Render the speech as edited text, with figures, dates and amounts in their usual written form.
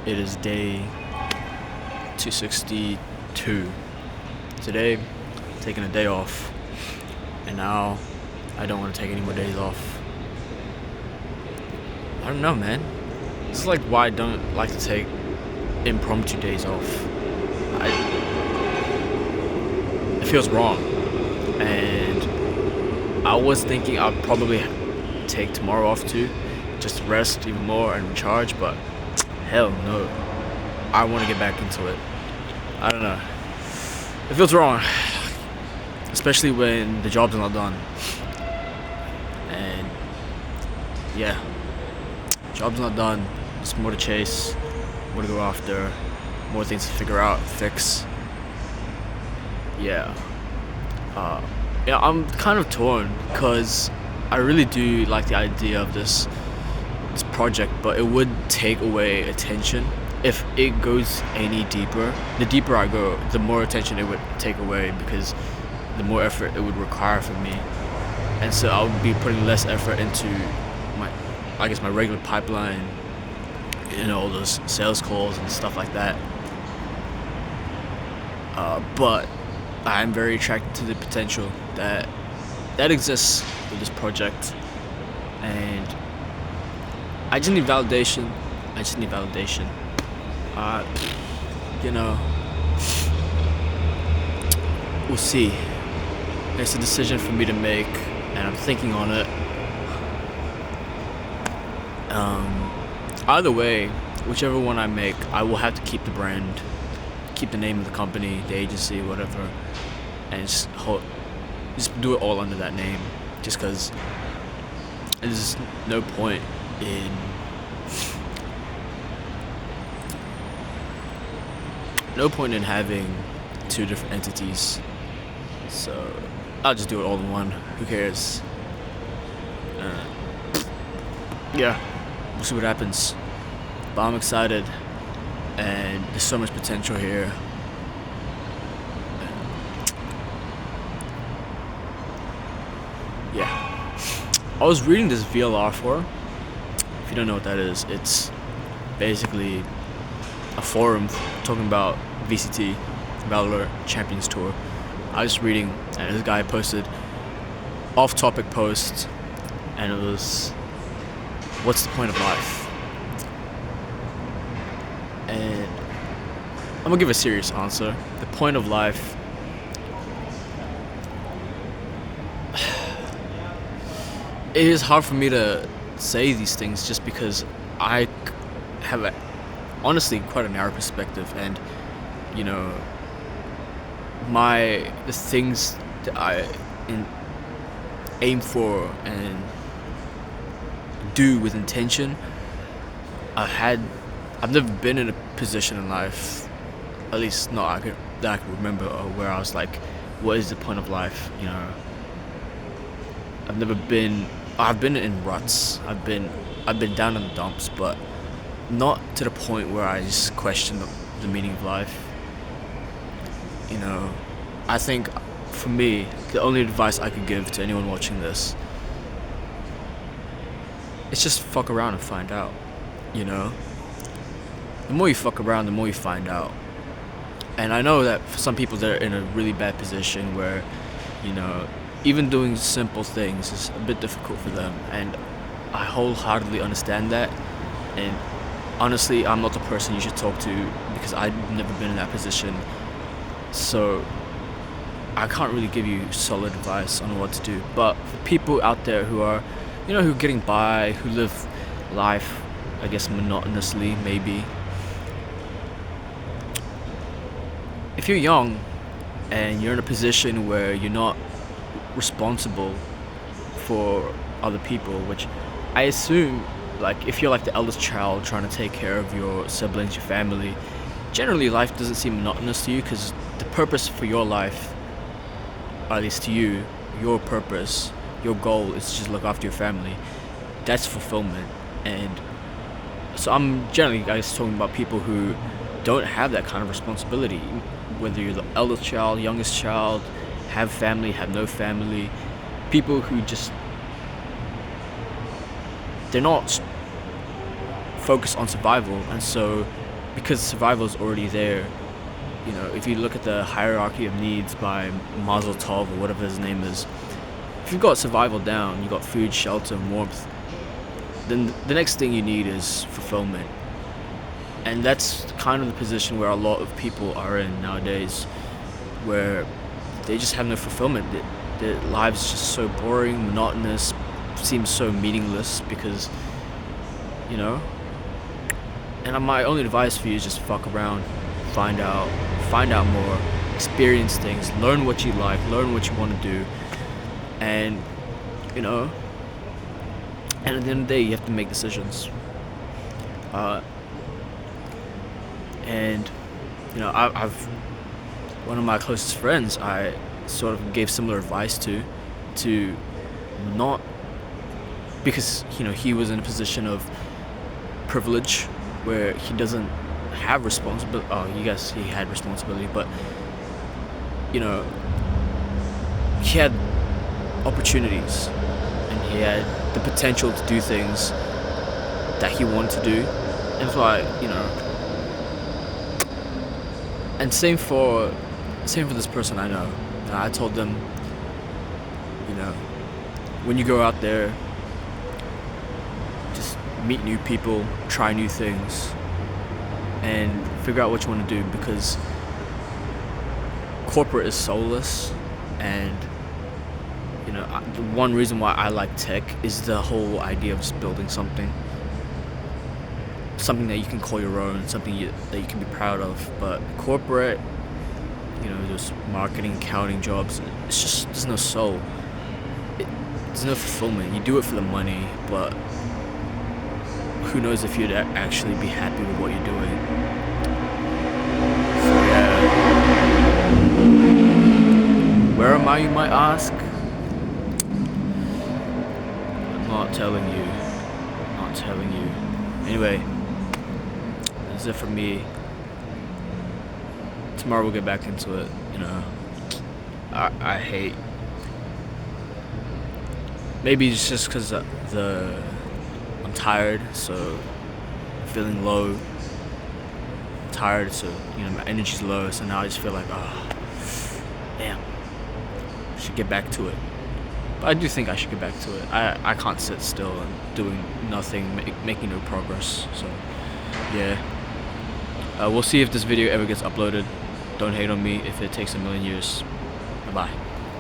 It is day 262. Today, taking a day off, and now I don't want to take any more days off. I don't know, man. This is like why I don't like to take impromptu days off. It feels wrong, and I was thinking I'd probably take tomorrow off too, just to rest even more and recharge, but hell no. I want to get back into it. I don't know. It feels wrong, especially when the job's not done. And yeah, job's not done. There's more to chase, more to go after, more things to figure out, fix. Yeah. Yeah, I'm kind of torn because I really do like the idea of this project, but it would take away attention if it goes any deeper. The deeper I go, the more attention it would take away because the more effort it would require from me, and so I would be putting less effort into my regular pipeline, all those sales calls and stuff like that. But I'm very attracted to the potential that exists with this project, and I just need validation. We'll see. It's a decision for me to make, and I'm thinking on it. Either way, whichever one I make, I will have to keep the brand, keep the name of the company, the agency, whatever, and just do it all under that name. Just because there's no point in having two different entities. So I'll just do it all in one. Who cares? Yeah, we'll see what happens. But I'm excited, and there's so much potential here. Yeah. I was reading this VLR forum. If you don't know what that is, it's basically a forum talking about VCT, Valor Champions Tour. I was reading, and this guy posted off-topic post, and it was, what's the point of life? And I'm gonna give a serious answer. The point of life, it is hard for me to say these things just because I have honestly quite a narrow perspective, and the things that I aim for and do with intention, I've never been in a position in life, at least not that I can remember, where I was like, what is the point of life? I've been in ruts, I've been down in the dumps, but not to the point where I just question the meaning of life. I think for me, the only advice I could give to anyone watching this is just fuck around and find out. The more you fuck around, the more you find out. And I know that for some people, they're in a really bad position where, even doing simple things is a bit difficult for them, and I wholeheartedly understand that. And honestly, I'm not the person you should talk to because I've never been in that position. So I can't really give you solid advice on what to do. But for people out there who are, who are getting by, who live life, I guess, monotonously, maybe. If you're young and you're in a position where you're not responsible for other people, which I assume, like, if you're like the eldest child trying to take care of your siblings, your family, generally life doesn't seem monotonous to you because the purpose for your life, or at least to you, your purpose, your goal is to just look after your family. That's fulfillment. And so I'm generally, guys, talking about people who don't have that kind of responsibility, whether you're the eldest child, youngest child, have family, have no family, people who just, they're not focused on survival, and so because survival is already there. You know, if you look at the hierarchy of needs by Mazel Tov or whatever his name is, if you've got survival down, you got food, shelter, and warmth, then the next thing you need is fulfillment. And that's kind of the position where a lot of people are in nowadays, where they just have no fulfillment. Their lives is just so boring, monotonous, seems so meaningless because, you know. And my only advice for you is just fuck around, find out more, experience things, learn what you like, learn what you want to do, and you know. And at the end of the day, you have to make decisions. And you know, I've one of my closest friends, I sort of gave similar advice to not, because you know he was in a position of privilege where he doesn't have responsibility. Oh, you guess he had responsibility, but you know he had opportunities and he had the potential to do things that he wanted to do, and that's why, you know. And same for this person I know. I told them, you know, when you go out there, just meet new people, try new things, and figure out what you want to do, because corporate is soulless. And you know, the one reason why I like tech is the whole idea of just building something that you can call your own, something that you can be proud of. But corporate, you know, those marketing, accounting jobs, it's just, there's no soul. There's no fulfillment. You do it for the money, but who knows if you'd actually be happy with what you're doing. So yeah. Where am I, you might ask? I'm not telling you. Anyway, that's it for me. Tomorrow we'll get back into it, you know. I hate, maybe it's just because I'm tired, so I'm feeling low, tired, so you know my energy's low, so now I just feel like, oh damn, I should get back to it. But I do think I should get back to it. I can't sit still and doing nothing, making no progress. So yeah, we'll see if this video ever gets uploaded. Don't hate on me if it takes a million years. Bye bye.